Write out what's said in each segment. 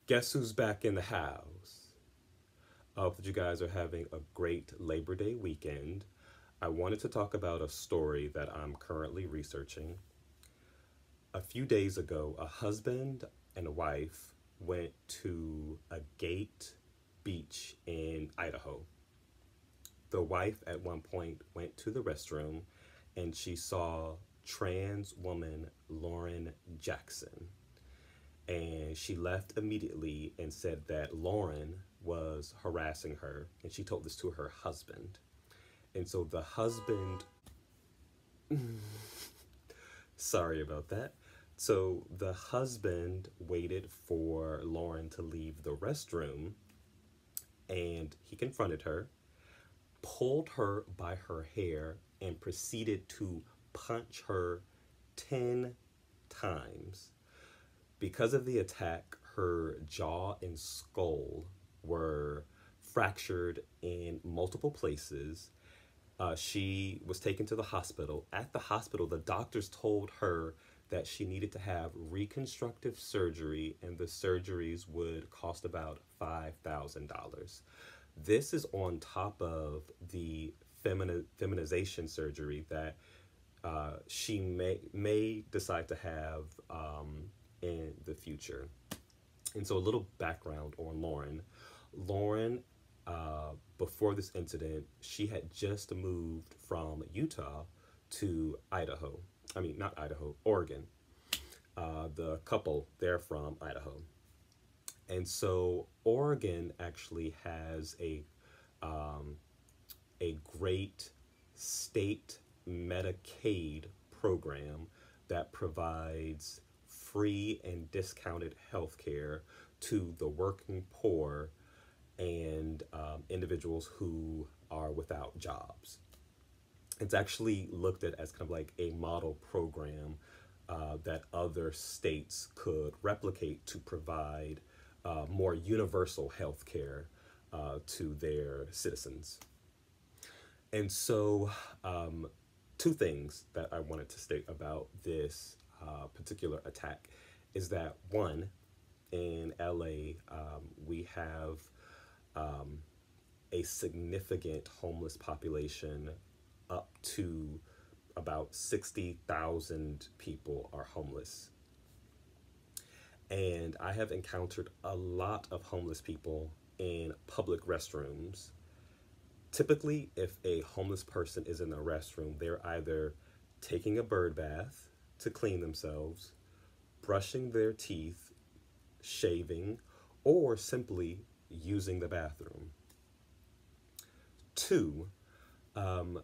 Guess who's back in the house? I hope that you guys are having a great Labor Day weekend. I wanted to talk about a story that I'm currently researching. A few days ago, a husband and a wife went to a Gate beach in Idaho. The wife at one point went to the restroom and she saw trans woman Lauren Jackson. And she left immediately and said that Lauren was harassing her, and she told this to her husband. And so the husband, sorry about that. So the husband waited for Lauren to leave the restroom, and he confronted her, pulled her by her hair, and proceeded to punch her 10 times. Because of the attack, her jaw and skull were fractured in multiple places. She was taken to the hospital. At the hospital, the doctors told her that she needed to have reconstructive surgery, and the surgeries would cost about $5,000. This is on top of the feminization surgery that she may decide to have in the future. And so, a little background on Lauren. Lauren, before this incident, she had just moved from Utah to Idaho. I mean, not Idaho, Oregon. The couple, they're from Idaho. And so, Oregon actually has a great state Medicaid program that provides free and discounted health care to the working poor and individuals who are without jobs. It's actually looked at as kind of like a model program that other states could replicate to provide more universal health care to their citizens. And so, two things that I wanted to state about this particular attack is that one, in LA, we have a significant homeless population. Up to about 60,000 people are homeless. And I have encountered a lot of homeless people in public restrooms. Typically, if a homeless person is in the restroom, they're either taking a bird bath to clean themselves, brushing their teeth, shaving, or simply using the bathroom. Two, um,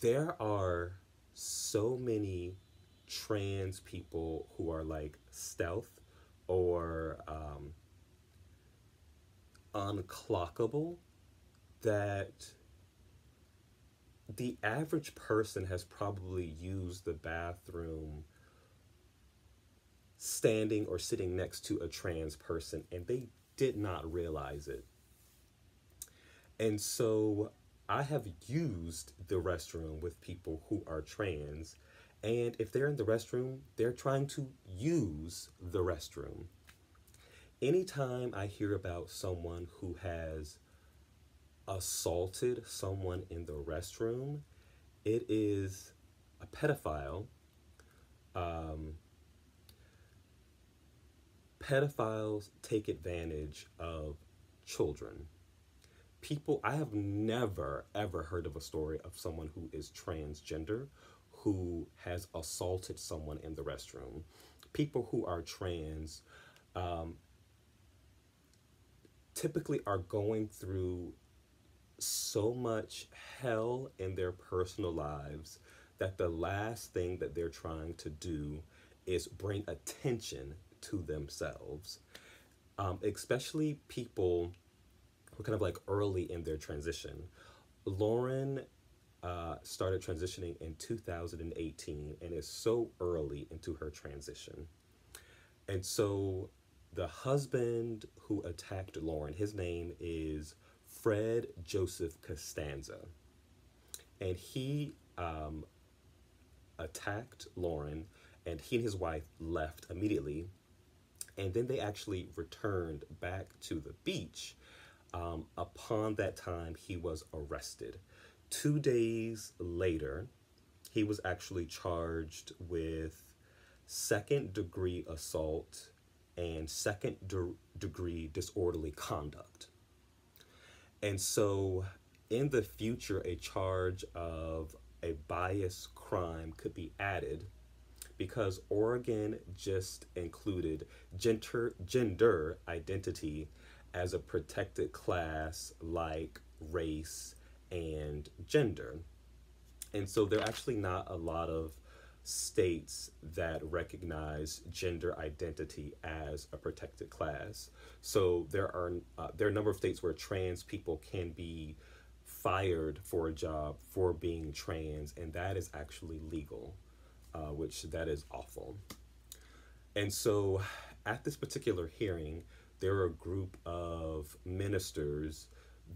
there are so many trans people who are like stealth or unclockable that the average person has probably used the bathroom standing or sitting next to a trans person and they did not realize it. And so I have used the restroom with people who are trans, and if they're in the restroom, they're trying to use the restroom. Anytime I hear about someone who has assaulted someone in the restroom, it is a pedophile. Um, Pedophiles take advantage of children. People, I have never ever heard of a story of someone who is transgender who has assaulted someone in the restroom. People who are trans um, typically are going through so much hell in their personal lives that the last thing that they're trying to do is bring attention to themselves. Especially people who are kind of like early in their transition. Lauren started transitioning in 2018 and is so early into her transition. And so the husband who attacked Lauren, his name is Fred Joseph Costanza. And he attacked Lauren, and he and his wife left immediately. And then they actually returned back to the beach. Upon that time, he was arrested. 2 days later, he was actually charged with second degree assault and degree disorderly conduct. And so, in the future, a charge of a bias crime could be added because Oregon just included gender identity as a protected class like race and gender. And so there are actually not a lot of states that recognize gender identity as a protected class. So there are a number of states where trans people can be fired for a job for being trans, and that is actually legal, which that is awful. And so at this particular hearing, there were a group of ministers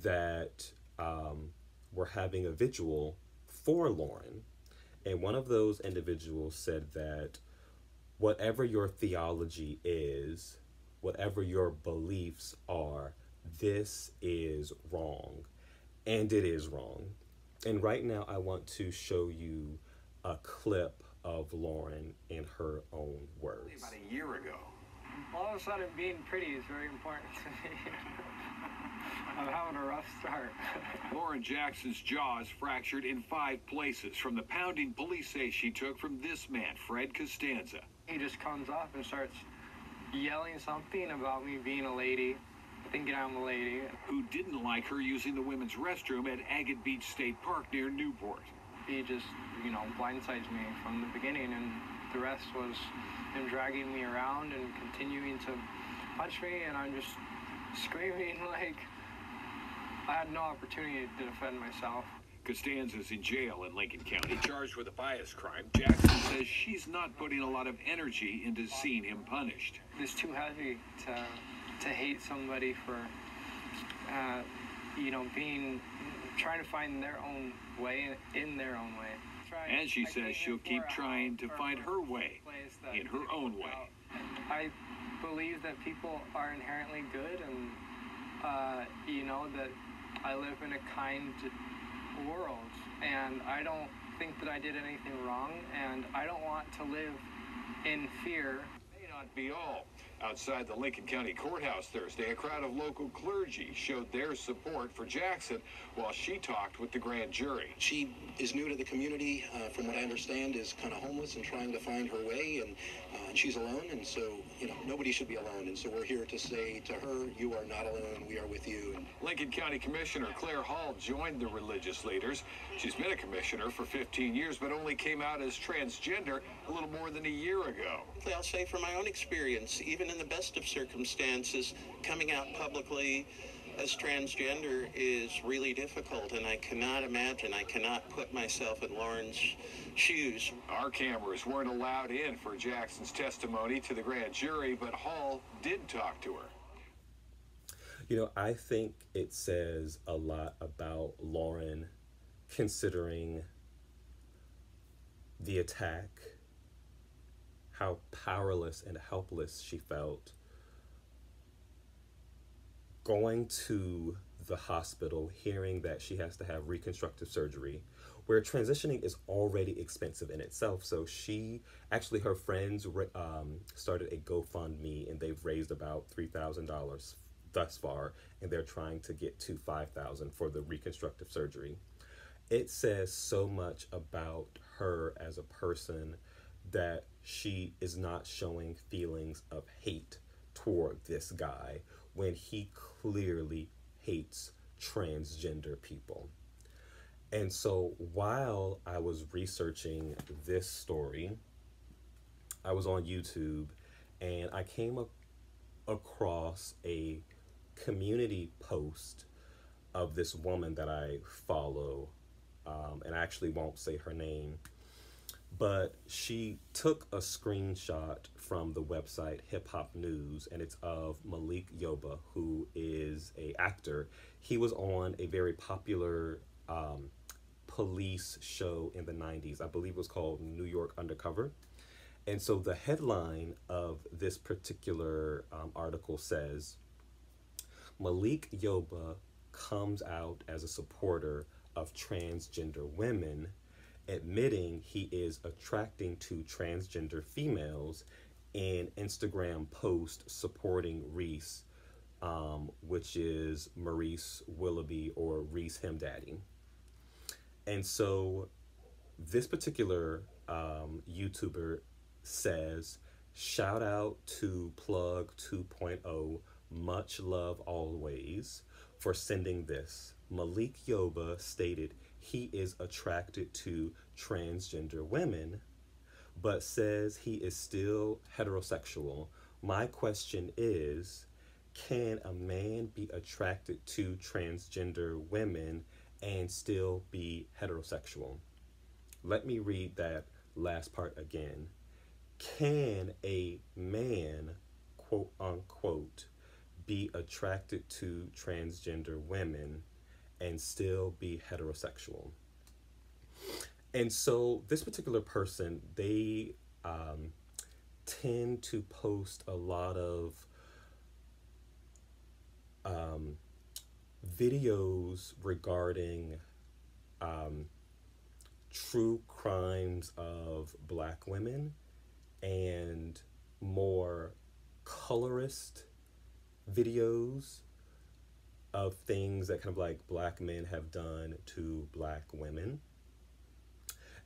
that were having a vigil for Lauren. And one of those individuals said that whatever your theology is, whatever your beliefs are, this is wrong. And it is wrong. And right now, I want to show you a clip of Lauren in her own words. About a year ago. All of a sudden, being pretty is very important to me. I'm having a rough start. Lauren Jackson's jaw is fractured in 5 places from the pounding police say she took from this man, Fred Costanza. He just comes up and starts yelling something about me being a lady, thinking I'm a lady. Who didn't like her using the women's restroom at Agate Beach State Park near Newport. He just, blindsides me from the beginning, and the rest was him dragging me around and continuing to punch me, and I'm just screaming like I had no opportunity to defend myself. Costanza's in jail in Lincoln County, charged with a bias crime. Jackson says she's not putting a lot of energy into seeing him punished. It's too heavy to hate somebody for, trying to find their own way in their own way. And she says she'll keep trying to find her way in her own way. I believe that people are inherently good, and that I live in a kind world, and I don't think that I did anything wrong, and I don't want to live in fear. May not be all. Outside the Lincoln County Courthouse Thursday, a crowd of local clergy showed their support for Jackson while she talked with the grand jury. She is new to the community, from what I understand, is kind of homeless and trying to find her way, and she's alone, and so, nobody should be alone. And so we're here to say to her, you are not alone, we are with you. And Lincoln County Commissioner Claire Hall joined the religious leaders. She's been a commissioner for 15 years, but only came out as transgender a little more than a year ago. I'll say from my own experience, even in the best of circumstances, coming out publicly as transgender is really difficult, and I cannot put myself in Lauren's shoes. Our cameras weren't allowed in for Jackson's testimony to the grand jury, but Hall did talk to her. I think it says a lot about Lauren, considering the attack, how powerless and helpless she felt, going to the hospital, hearing that she has to have reconstructive surgery, where transitioning is already expensive in itself. So her friends started a GoFundMe, and they've raised about $3,000 thus far, and they're trying to get to $5,000 for the reconstructive surgery. It says so much about her as a person that she is not showing feelings of hate toward this guy when he clearly hates transgender people. And so while I was researching this story, I was on YouTube, and I came across a community post of this woman that I follow, and I actually won't say her name, but she took a screenshot from the website Hip Hop News, and it's of Malik Yoba, who is an actor. He was on a very popular police show in the 90s. I believe it was called New York Undercover. And so the headline of this particular article says, Malik Yoba comes out as a supporter of transgender women, admitting he is attracting to transgender females in Instagram post supporting Reese, which is Maurice Willoughby or Reese Him Daddy. And so this particular YouTuber says, shout out to Plug 2.0, much love always, for sending this. Malik Yoba stated he is attracted to transgender women, but says he is still heterosexual. My question is, can a man be attracted to transgender women and still be heterosexual? Let me read that last part again. Can a man, quote unquote, be attracted to transgender women and still be heterosexual? And so this particular person, they tend to post a lot of videos regarding true crimes of Black women and more colorist videos of things that kind of like Black men have done to Black women.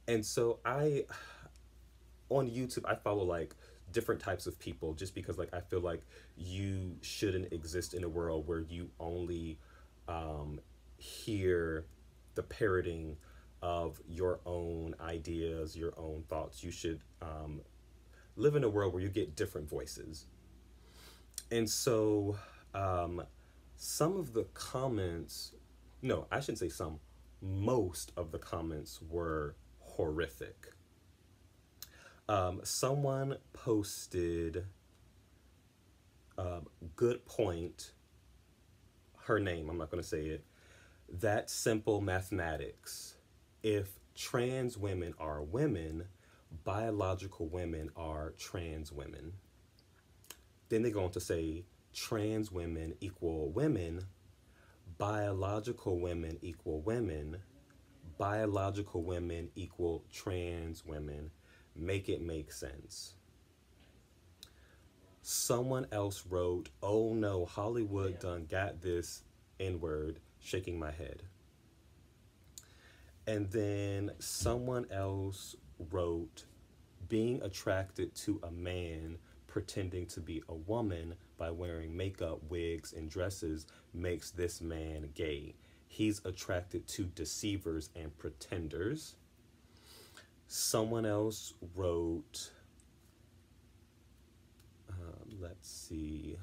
And so on YouTube, I follow like different types of people just because like I feel like you shouldn't exist in a world where you only hear the parroting of your own ideas, your own thoughts. You should live in a world where you get different voices. And so some of the comments, no, I shouldn't say some, most of the comments were horrific. Someone posted, good point, her name, I'm not going to say it, that simple mathematics. If trans women are women, biological women are trans women. Then they go on to say trans women equal women, biological women equal women, biological women equal trans women. Make it make sense. Someone else wrote, oh no, Hollywood done got this N-word, shaking my head. And then someone else wrote, being attracted to a man pretending to be a woman by wearing makeup, wigs, and dresses makes this man gay. He's attracted to deceivers and pretenders. Someone else wrote, let's see,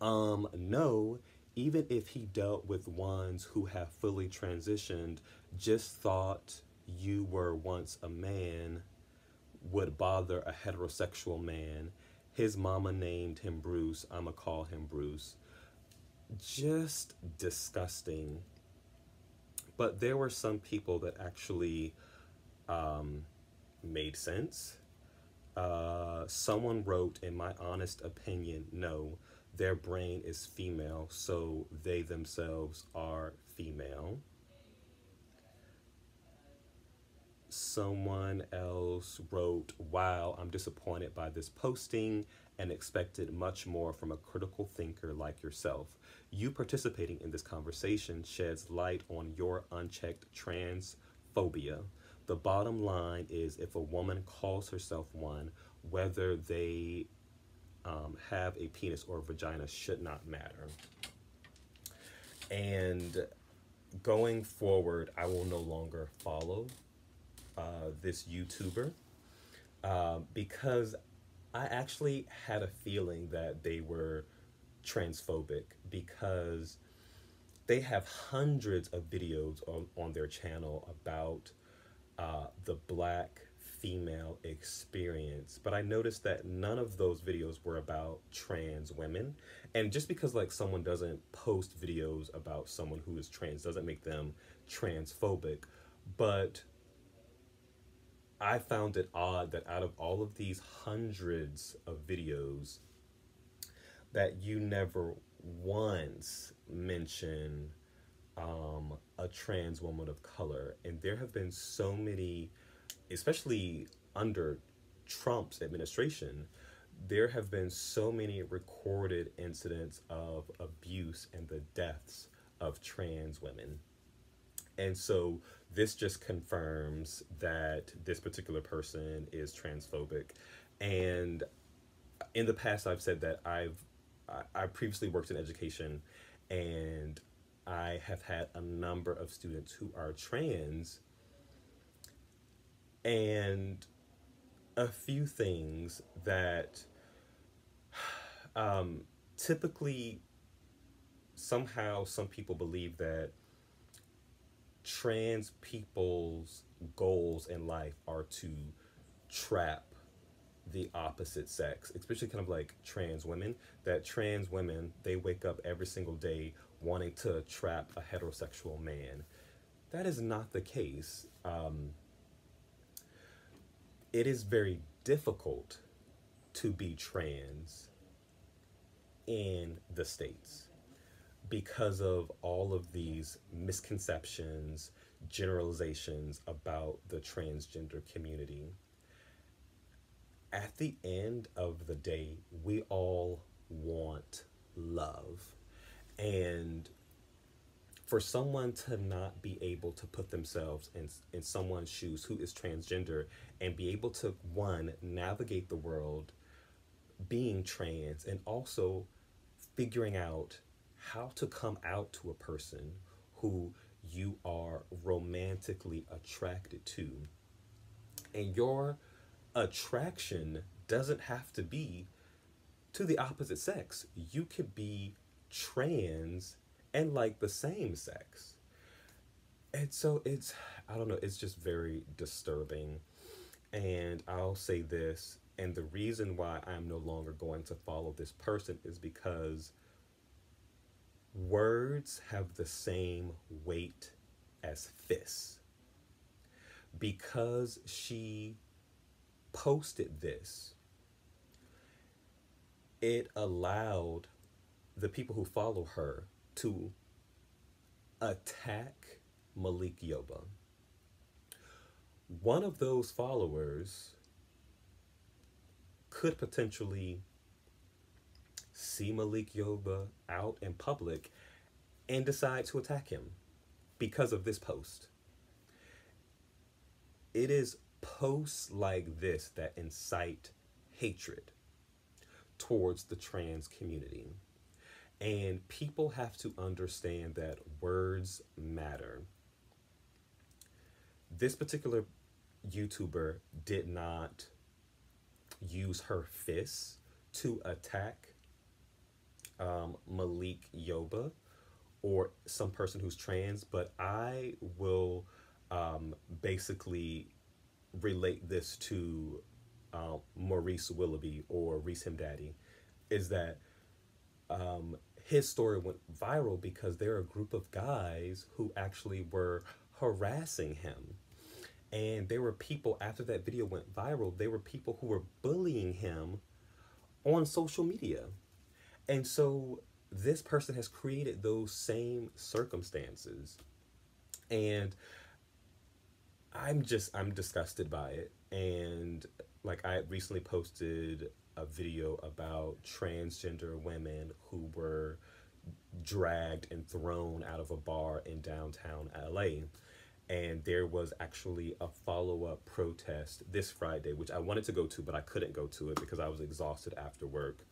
no, even if he dealt with ones who have fully transitioned, just thought you were once a man would bother a heterosexual man. His mama named him Bruce, I'ma call him Bruce. Just disgusting. But there were some people that actually made sense. Someone wrote, in my honest opinion, no, their brain is female, so they themselves are female. Someone else wrote, wow, I'm disappointed by this posting and expected much more from a critical thinker like yourself. You participating in this conversation sheds light on your unchecked transphobia. The bottom line is, if a woman calls herself one, whether they have a penis or a vagina should not matter. And going forward, I will no longer follow this YouTuber because I actually had a feeling that they were transphobic, because they have hundreds of videos on their channel about the Black female experience, but I noticed that none of those videos were about trans women. And just because like someone doesn't post videos about someone who is trans doesn't make them transphobic. But I found it odd that out of all of these hundreds of videos, that you never once mention a trans woman of color. And there have been so many, especially under Trump's administration, there have been so many recorded incidents of abuse and the deaths of trans women. And so this just confirms that this particular person is transphobic. And in the past, I've said that I previously worked in education, and I have had a number of students who are trans, and a few things that typically somehow some people believe that trans people's goals in life are to trap the opposite sex, especially kind of like trans women, that trans women, they wake up every single day wanting to trap a heterosexual man. That is not the case. It is very difficult to be trans in the States because of all of these misconceptions, generalizations about the transgender community. At the end of the day, we all want love. And for someone to not be able to put themselves in someone's shoes who is transgender and be able to, one, navigate the world being trans, and also figuring out how to come out to a person who you are romantically attracted to. And your attraction doesn't have to be to the opposite sex. You could be trans and like the same sex. And so it's, I don't know, it's just very disturbing. And I'll say this, and the reason why I'm no longer going to follow this person is because words have the same weight as fists. Because she posted this, it allowed the people who follow her to attack Malik Yoba. One of those followers could potentially see Malik Yoba out in public and decide to attack him because of this post. It is posts like this that incite hatred towards the trans community. And people have to understand that words matter. This particular YouTuber did not use her fists to attack Malik Yoba or some person who's trans, but I will basically relate this to Maurice Willoughby or Reese Him Daddy, is that his story went viral because there are a group of guys who actually were harassing him. And there were people, after that video went viral, there were people who were bullying him on social media. And so this person has created those same circumstances. And I'm disgusted by it. And like, I recently posted a video about transgender women who were dragged and thrown out of a bar in downtown LA. And there was actually a follow-up protest this Friday, which I wanted to go to, but I couldn't go to it because I was exhausted after work.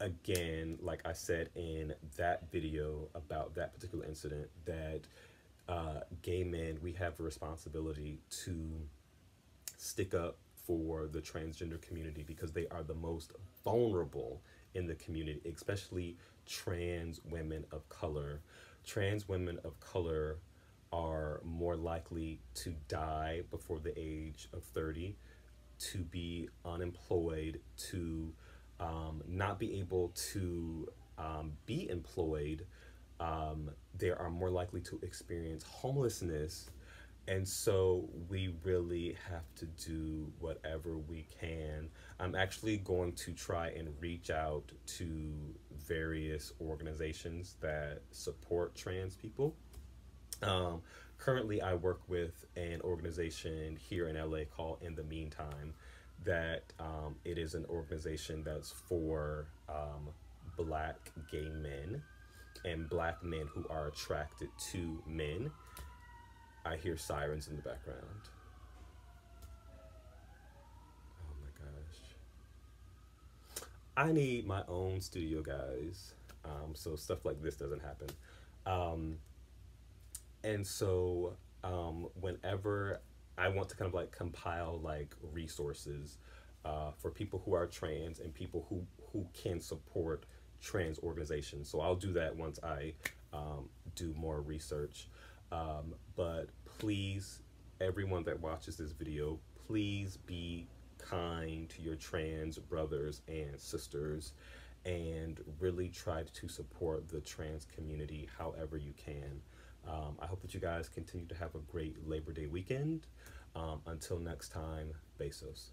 Again, like I said in that video about that particular incident, that gay men, we have a responsibility to stick up for the transgender community because they are the most vulnerable in the community, especially trans women of color. Trans women of color are more likely to die before the age of 30, to be unemployed, to not be able to be employed. They are more likely to experience homelessness And so we really have to do whatever we can. I'm actually going to try and reach out to various organizations that support trans people. Currently, I work with an organization here in LA called In the Meantime, that it is an organization that's for black gay men and black men who are attracted to men. I hear sirens in the background. Oh my gosh. I need my own studio, guys. So stuff like this doesn't happen. And so whenever I want to kind of like compile like resources for people who are trans and people who can support trans organizations. So I'll do that once I do more research. But please, everyone that watches this video, please be kind to your trans brothers and sisters and really try to support the trans community however you can. I hope that you guys continue to have a great Labor Day weekend. Until next time, Besos.